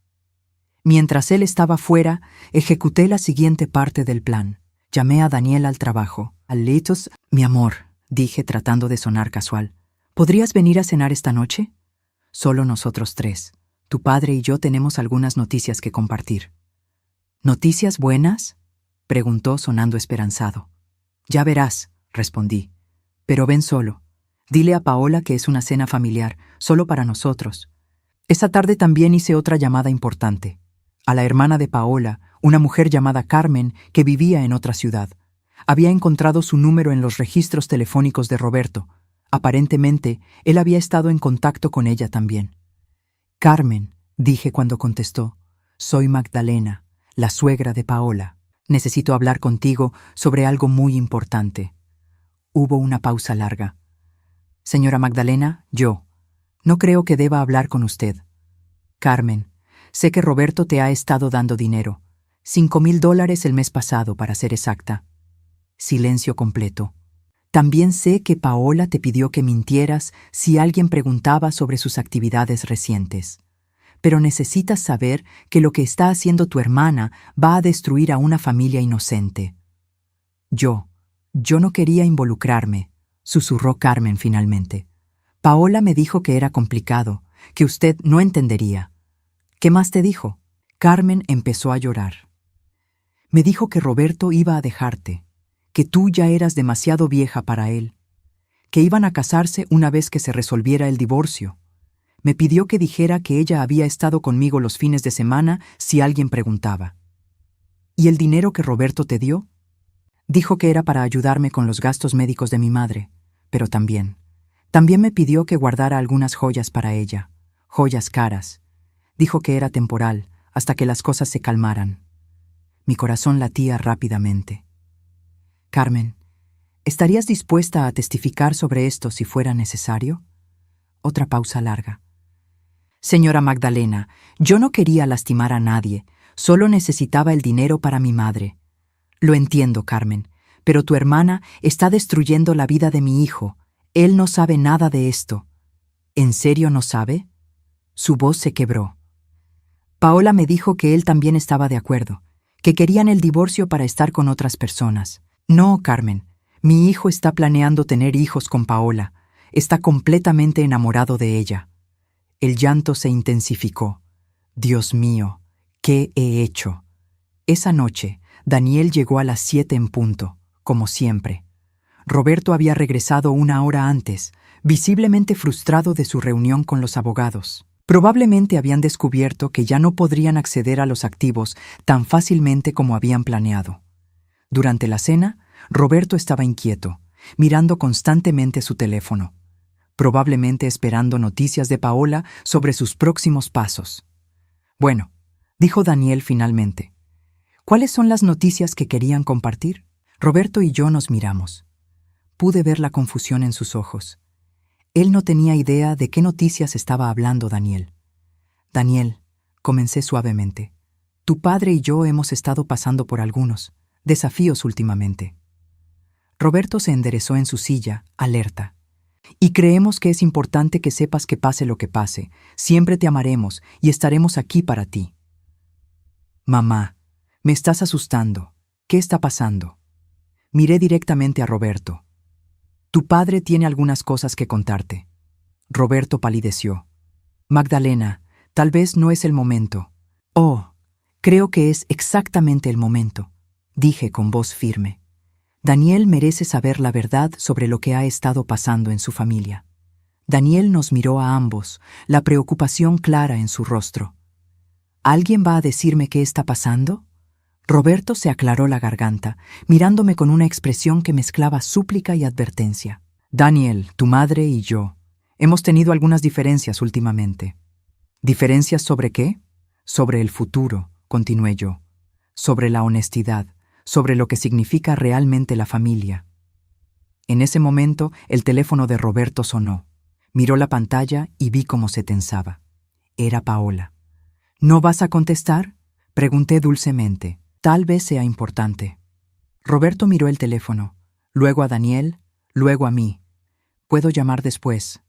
Mientras él estaba fuera, ejecuté la siguiente parte del plan. Llamé a Daniel al trabajo. «Alitos, mi amor», dije tratando de sonar casual. «¿Podrías venir a cenar esta noche? Solo nosotros 3. Tu padre y yo tenemos algunas noticias que compartir». «¿Noticias buenas?», preguntó sonando esperanzado. «Ya verás», respondí. «Pero ven solo. Dile a Paola que es una cena familiar, solo para nosotros. Esa tarde también hice otra llamada importante. A la hermana de Paola, una mujer llamada Carmen, que vivía en otra ciudad. Había encontrado su número en los registros telefónicos de Roberto. Aparentemente, él había estado en contacto con ella también. Carmen, dije cuando contestó, soy Magdalena, la suegra de Paola. Necesito hablar contigo sobre algo muy importante. Hubo una pausa larga. Señora Magdalena, yo. No creo que deba hablar con usted. Carmen, sé que Roberto te ha estado dando dinero. $5,000 el mes pasado, para ser exacta. Silencio completo. También sé que Paola te pidió que mintieras si alguien preguntaba sobre sus actividades recientes. Pero necesitas saber que lo que está haciendo tu hermana va a destruir a una familia inocente. Yo no quería involucrarme, susurró Carmen finalmente. Paola me dijo que era complicado, que usted no entendería. ¿Qué más te dijo? Carmen empezó a llorar. Me dijo que Roberto iba a dejarte, que tú ya eras demasiado vieja para él, que iban a casarse una vez que se resolviera el divorcio. Me pidió que dijera que ella había estado conmigo los fines de semana si alguien preguntaba. ¿Y el dinero que Roberto te dio? Dijo que era para ayudarme con los gastos médicos de mi madre, pero también me pidió que guardara algunas joyas para ella, joyas caras. Dijo que era temporal, hasta que las cosas se calmaran. Mi corazón latía rápidamente. Carmen, ¿estarías dispuesta a testificar sobre esto si fuera necesario? Otra pausa larga. Señora Magdalena, yo no quería lastimar a nadie, solo necesitaba el dinero para mi madre. Lo entiendo, Carmen, pero tu hermana está destruyendo la vida de mi hijo. Él no sabe nada de esto. ¿En serio no sabe? Su voz se quebró. Paola me dijo que él también estaba de acuerdo, que querían el divorcio para estar con otras personas. No, Carmen, mi hijo está planeando tener hijos con Paola. Está completamente enamorado de ella. El llanto se intensificó. Dios mío, ¿qué he hecho? Esa noche, Daniel llegó a las 7 en punto, como siempre. Roberto había regresado 1 hora antes, visiblemente frustrado de su reunión con los abogados. Probablemente habían descubierto que ya no podrían acceder a los activos tan fácilmente como habían planeado. Durante la cena, Roberto estaba inquieto, mirando constantemente su teléfono, probablemente esperando noticias de Paola sobre sus próximos pasos. Bueno, dijo Daniel finalmente. ¿Cuáles son las noticias que querían compartir? Roberto y yo nos miramos. Pude ver la confusión en sus ojos. Él no tenía idea de qué noticias estaba hablando Daniel. Daniel, comencé suavemente, tu padre y yo hemos estado pasando por algunos desafíos últimamente. Roberto se enderezó en su silla, alerta. Y creemos que es importante que sepas que pase lo que pase, siempre te amaremos y estaremos aquí para ti. Mamá, me estás asustando. ¿Qué está pasando? Miré directamente a Roberto. Tu padre tiene algunas cosas que contarte. Roberto palideció. Magdalena, tal vez no es el momento. Oh, creo que es exactamente el momento, dije con voz firme. Daniel merece saber la verdad sobre lo que ha estado pasando en su familia. Daniel nos miró a ambos, la preocupación clara en su rostro. ¿Alguien va a decirme qué está pasando? Roberto se aclaró la garganta, mirándome con una expresión que mezclaba súplica y advertencia. Daniel, tu madre y yo hemos tenido algunas diferencias últimamente. ¿Diferencias sobre qué? Sobre el futuro, continué yo. Sobre la honestidad, sobre lo que significa realmente la familia. En ese momento, el teléfono de Roberto sonó. Miró la pantalla y vi cómo se tensaba. Era Paola. ¿No vas a contestar? Pregunté dulcemente. Tal vez sea importante. Roberto miró el teléfono, luego a Daniel, luego a mí. ¿Puedo llamar después?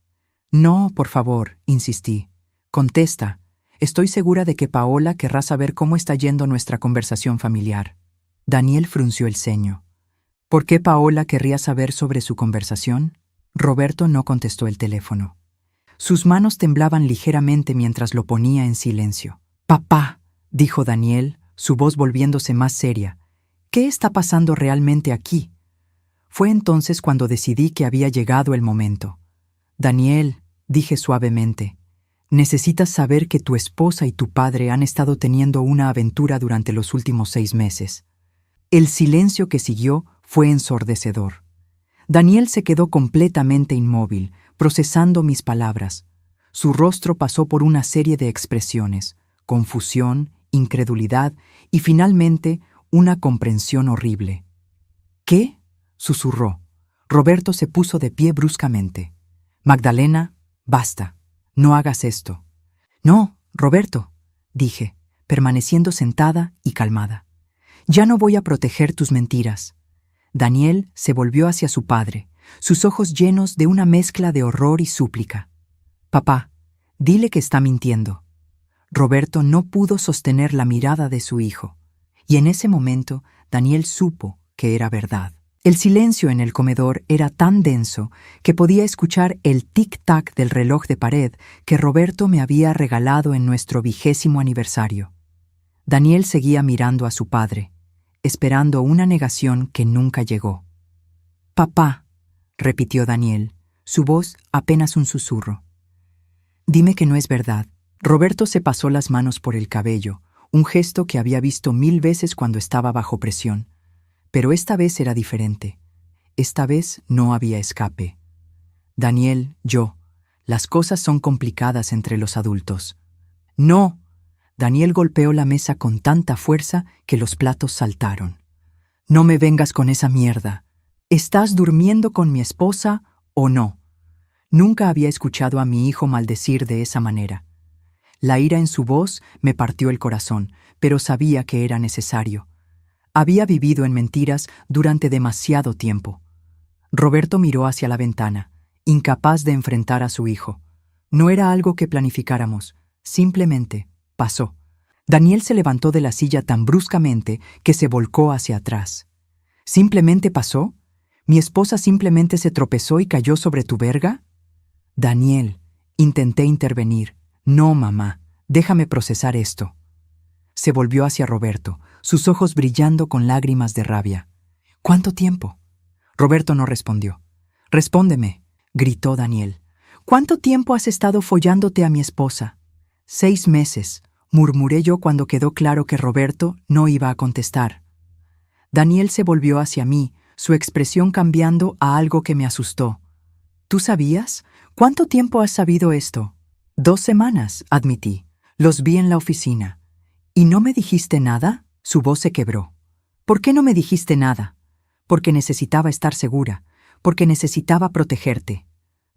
No, por favor, insistí. Contesta. Estoy segura de que Paola querrá saber cómo está yendo nuestra conversación familiar. Daniel frunció el ceño. ¿Por qué Paola querría saber sobre su conversación? Roberto no contestó el teléfono. Sus manos temblaban ligeramente mientras lo ponía en silencio. «Papá», dijo Daniel, su voz volviéndose más seria. «¿Qué está pasando realmente aquí?» Fue entonces cuando decidí que había llegado el momento. Daniel, dije suavemente, necesitas saber que tu esposa y tu padre han estado teniendo una aventura durante los últimos 6 meses. El silencio que siguió fue ensordecedor. Daniel se quedó completamente inmóvil, procesando mis palabras. Su rostro pasó por una serie de expresiones: confusión, incredulidad y finalmente una comprensión horrible. ¿Qué?, susurró. Roberto se puso de pie bruscamente. Magdalena, basta. No hagas esto. No, Roberto, dije, permaneciendo sentada y calmada. Ya no voy a proteger tus mentiras. Daniel se volvió hacia su padre, sus ojos llenos de una mezcla de horror y súplica. Papá, dile que está mintiendo. Roberto no pudo sostener la mirada de su hijo, y en ese momento Daniel supo que era verdad. El silencio en el comedor era tan denso que podía escuchar el tic-tac del reloj de pared que Roberto me había regalado en nuestro 20º aniversario. Daniel seguía mirando a su padre, esperando una negación que nunca llegó. Papá, repitió Daniel, su voz apenas un susurro. Dime que no es verdad. Roberto se pasó las manos por el cabello, un gesto que había visto 1000 veces cuando estaba bajo presión. Pero esta vez era diferente. Esta vez no había escape. Daniel, las cosas son complicadas entre los adultos. ¡No! Daniel golpeó la mesa con tanta fuerza que los platos saltaron. No me vengas con esa mierda. ¿Estás durmiendo con mi esposa o no? Nunca había escuchado a mi hijo maldecir de esa manera. La ira en su voz me partió el corazón, pero sabía que era necesario. Había vivido en mentiras durante demasiado tiempo. Roberto miró hacia la ventana, incapaz de enfrentar a su hijo. No era algo que planificáramos, simplemente pasó. Daniel se levantó de la silla tan bruscamente que se volcó hacia atrás. ¿Simplemente pasó? ¿Mi esposa simplemente se tropezó y cayó sobre tu verga? Daniel, intenté intervenir. No, mamá, déjame procesar esto. Se volvió hacia Roberto, sus ojos brillando con lágrimas de rabia. ¿Cuánto tiempo? Roberto no respondió. Respóndeme, gritó Daniel. ¿Cuánto tiempo has estado follándote a mi esposa? 6 meses, murmuré yo cuando quedó claro que Roberto no iba a contestar. Daniel se volvió hacia mí, su expresión cambiando a algo que me asustó. ¿Tú sabías? ¿Cuánto tiempo has sabido esto? 2 semanas, admití. Los vi en la oficina. ¿Y no me dijiste nada? Su voz se quebró. ¿Por qué no me dijiste nada? Porque necesitaba estar segura, porque necesitaba protegerte.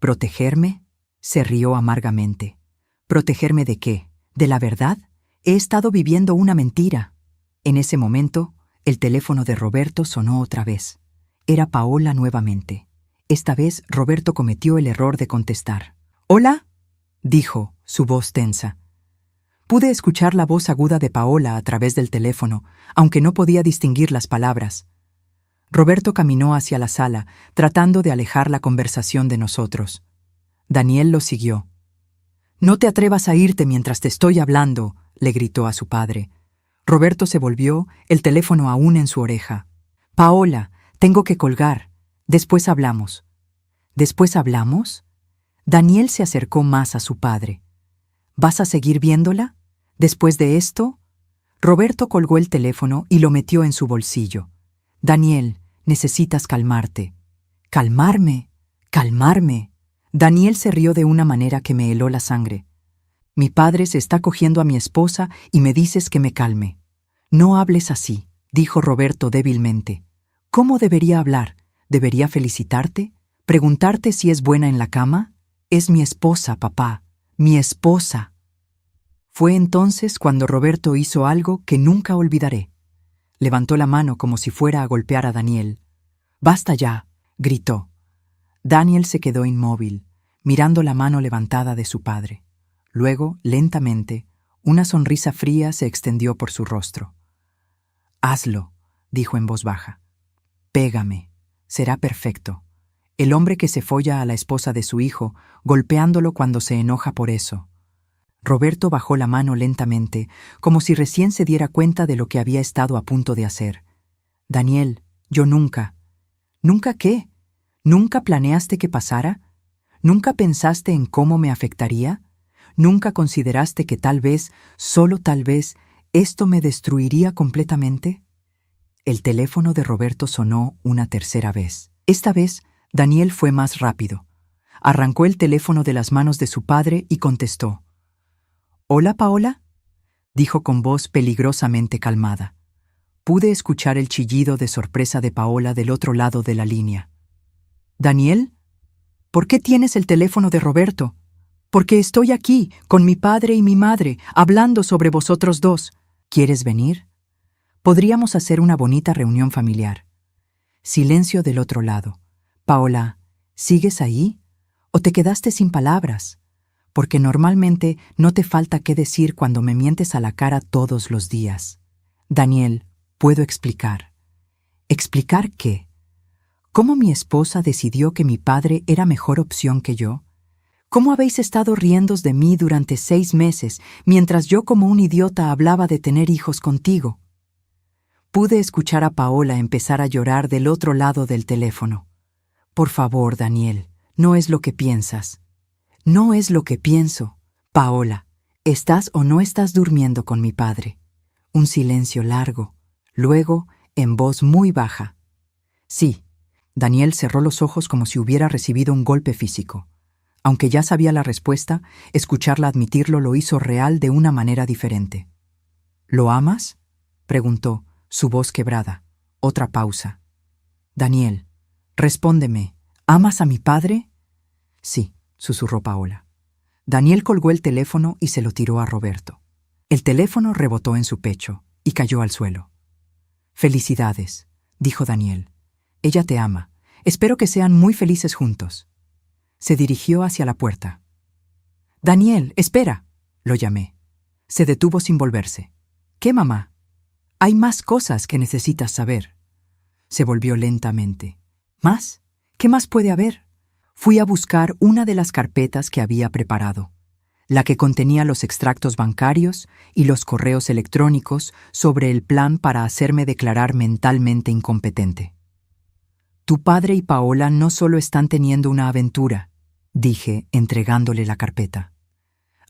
¿Protegerme? Se rió amargamente. ¿Protegerme de qué? ¿De la verdad? He estado viviendo una mentira. En ese momento, el teléfono de Roberto sonó otra vez. Era Paola nuevamente. Esta vez Roberto cometió el error de contestar. «¿Hola?», dijo, su voz tensa. Pude escuchar la voz aguda de Paola a través del teléfono, aunque no podía distinguir las palabras. Roberto caminó hacia la sala, tratando de alejar la conversación de nosotros. Daniel lo siguió. «No te atrevas a irte mientras te estoy hablando», le gritó a su padre. Roberto se volvió, el teléfono aún en su oreja. «Paola, tengo que colgar. Después hablamos». ¿Después hablamos? Daniel se acercó más a su padre. ¿Vas a seguir viéndola? ¿Después de esto? Roberto colgó el teléfono y lo metió en su bolsillo. Daniel, necesitas calmarte. ¿Calmarme? ¿Calmarme? Daniel se rió de una manera que me heló la sangre. Mi padre se está cogiendo a mi esposa y me dices que me calme. No hables así, dijo Roberto débilmente. ¿Cómo debería hablar? ¿Debería felicitarte? ¿Preguntarte si es buena en la cama? Es mi esposa, papá. Mi esposa. Fue entonces cuando Roberto hizo algo que nunca olvidaré. Levantó la mano como si fuera a golpear a Daniel. «Basta ya», gritó. Daniel se quedó inmóvil, mirando la mano levantada de su padre. Luego, lentamente, una sonrisa fría se extendió por su rostro. «Hazlo», dijo en voz baja. «Pégame. Será perfecto. El hombre que se folla a la esposa de su hijo, golpeándolo cuando se enoja por eso». Roberto bajó la mano lentamente, como si recién se diera cuenta de lo que había estado a punto de hacer. «Daniel, yo nunca». «¿Nunca qué? ¿Nunca planeaste que pasara? ¿Nunca pensaste en cómo me afectaría? ¿Nunca consideraste que tal vez, solo tal vez, esto me destruiría completamente? El teléfono de Roberto sonó una tercera vez. Esta vez, Daniel fue más rápido. Arrancó el teléfono de las manos de su padre y contestó. «¿Hola, Paola?», dijo con voz peligrosamente calmada. Pude escuchar el chillido de sorpresa de Paola del otro lado de la línea. «¿Daniel? ¿Por qué tienes el teléfono de Roberto?» «Porque estoy aquí, con mi padre y mi madre, hablando sobre vosotros dos. ¿Quieres venir? Podríamos hacer una bonita reunión familiar». Silencio del otro lado. «Paola, ¿sigues ahí? ¿O te quedaste sin palabras? Porque normalmente no te falta qué decir cuando me mientes a la cara todos los días». «Daniel, puedo explicar». «¿Explicar qué? ¿Cómo mi esposa decidió que mi padre era mejor opción que yo? ¿Cómo habéis estado riéndos de mí durante 6 meses mientras yo como un idiota hablaba de tener hijos contigo?» Pude escuchar a Paola empezar a llorar del otro lado del teléfono. «Por favor, Daniel, no es lo que piensas». «No es lo que pienso. Paola, ¿estás o no estás durmiendo con mi padre?» Un silencio largo. Luego, en voz muy baja. «Sí». Daniel cerró los ojos como si hubiera recibido un golpe físico. Aunque ya sabía la respuesta, escucharla admitirlo lo hizo real de una manera diferente. «¿Lo amas?», preguntó, su voz quebrada. Otra pausa. «Daniel, respóndeme, ¿amas a mi padre?» «Sí», susurró Paola. Daniel colgó el teléfono y se lo tiró a Roberto. El teléfono rebotó en su pecho y cayó al suelo. «Felicidades», dijo Daniel. «Ella te ama. Espero que sean muy felices juntos». Se dirigió hacia la puerta. «Daniel, espera», lo llamé. Se detuvo sin volverse. «¿Qué, mamá?» «Hay más cosas que necesitas saber». Se volvió lentamente. «¿Más? ¿Qué más puede haber?» Fui a buscar una de las carpetas que había preparado, la que contenía los extractos bancarios y los correos electrónicos sobre el plan para hacerme declarar mentalmente incompetente. «Tu padre y Paola no solo están teniendo una aventura», dije, entregándole la carpeta.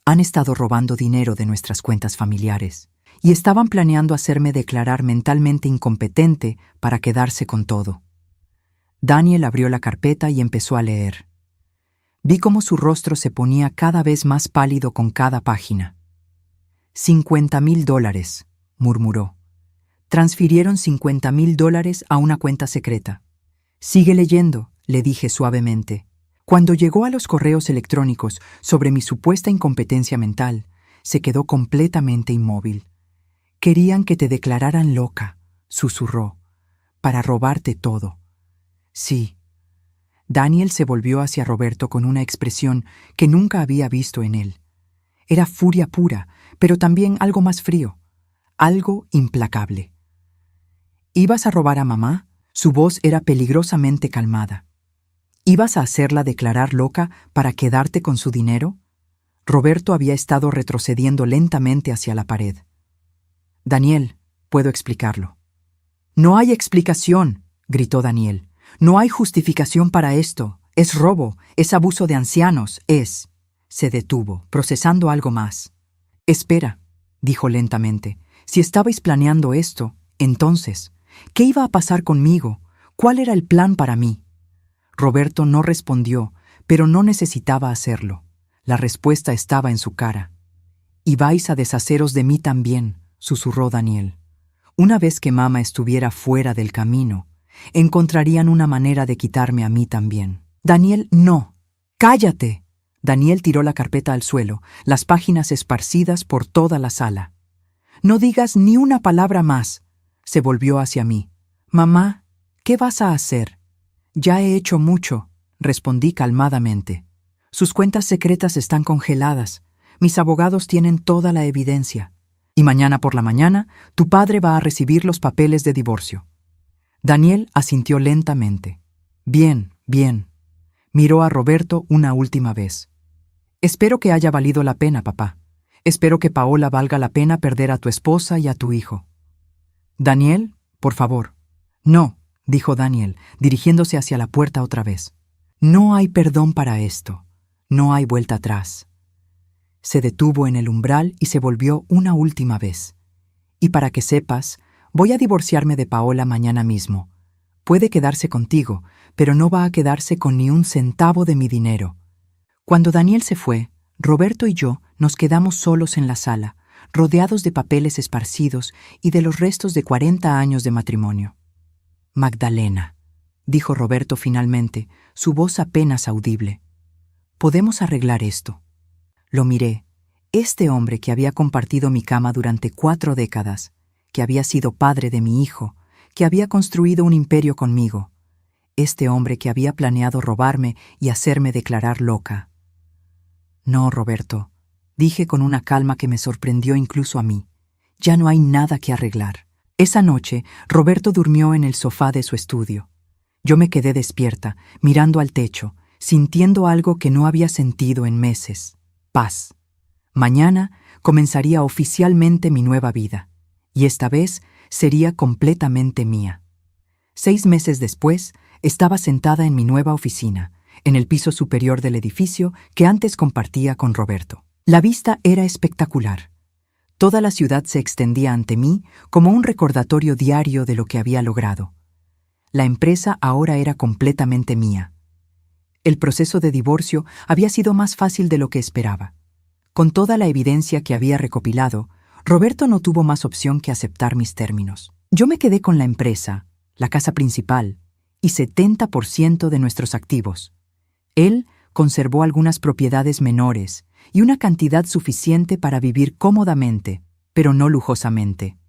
«Han estado robando dinero de nuestras cuentas familiares y estaban planeando hacerme declarar mentalmente incompetente para quedarse con todo». Daniel abrió la carpeta y empezó a leer. Vi cómo su rostro se ponía cada vez más pálido con cada página. $50,000, murmuró. Transfirieron $50,000 a una cuenta secreta. «Sigue leyendo», le dije suavemente. Cuando llegó a los correos electrónicos sobre mi supuesta incompetencia mental, se quedó completamente inmóvil. «Querían que te declararan loca», susurró, «para robarte todo». «Sí». Daniel se volvió hacia Roberto con una expresión que nunca había visto en él. Era furia pura, pero también algo más frío, algo implacable. «¿Ibas a robar a mamá?». Su voz era peligrosamente calmada. «¿Ibas a hacerla declarar loca para quedarte con su dinero?». Roberto había estado retrocediendo lentamente hacia la pared. «Daniel, puedo explicarlo». «No hay explicación», gritó Daniel. «No hay justificación para esto. Es robo, es abuso de ancianos, es...». Se detuvo, procesando algo más. «Espera», dijo lentamente. «Si estabais planeando esto, entonces, ¿qué iba a pasar conmigo? ¿Cuál era el plan para mí?». Roberto no respondió, pero no necesitaba hacerlo. La respuesta estaba en su cara. «Y vais a deshaceros de mí también», susurró Daniel. «Una vez que mamá estuviera fuera del camino, encontrarían una manera de quitarme a mí también». «Daniel, no. ¡Cállate!». Daniel tiró la carpeta al suelo, las páginas esparcidas por toda la sala. «No digas ni una palabra más». Se volvió hacia mí. «Mamá, ¿qué vas a hacer?». «Ya he hecho mucho», respondí calmadamente. «Sus cuentas secretas están congeladas. Mis abogados tienen toda la evidencia. Y mañana por la mañana, tu padre va a recibir los papeles de divorcio». Daniel asintió lentamente. «Bien, bien». Miró a Roberto una última vez. «Espero que haya valido la pena, papá. Espero que Paola valga la pena perder a tu esposa y a tu hijo». «Daniel, por favor». «No», dijo Daniel, dirigiéndose hacia la puerta otra vez. No hay perdón para esto. No hay vuelta atrás. Se detuvo en el umbral y se volvió una última vez. Y para que sepas, voy a divorciarme de Paola mañana mismo. Puede quedarse contigo, pero no va a quedarse con ni un centavo de mi dinero. Cuando Daniel se fue, Roberto y yo nos quedamos solos en la sala, rodeados de papeles esparcidos y de los restos de 40 años de matrimonio. Magdalena, dijo Roberto finalmente, su voz apenas audible. Podemos arreglar esto. Lo miré. Este hombre que había compartido mi cama durante 4 décadas, que había sido padre de mi hijo, que había construido un imperio conmigo. Este hombre que había planeado robarme y hacerme declarar loca. No, Roberto, dije con una calma que me sorprendió incluso a mí. Ya no hay nada que arreglar. Esa noche, Roberto durmió en el sofá de su estudio. Yo me quedé despierta, mirando al techo, sintiendo algo que no había sentido en meses. Paz. Mañana comenzaría oficialmente mi nueva vida, y esta vez sería completamente mía. 6 meses después, estaba sentada en mi nueva oficina, en el piso superior del edificio que antes compartía con Roberto. La vista era espectacular. Toda la ciudad se extendía ante mí como un recordatorio diario de lo que había logrado. La empresa ahora era completamente mía. El proceso de divorcio había sido más fácil de lo que esperaba. Con toda la evidencia que había recopilado, Roberto no tuvo más opción que aceptar mis términos. Yo me quedé con la empresa, la casa principal, y 70% de nuestros activos. Él conservó algunas propiedades menores y una cantidad suficiente para vivir cómodamente, pero no lujosamente.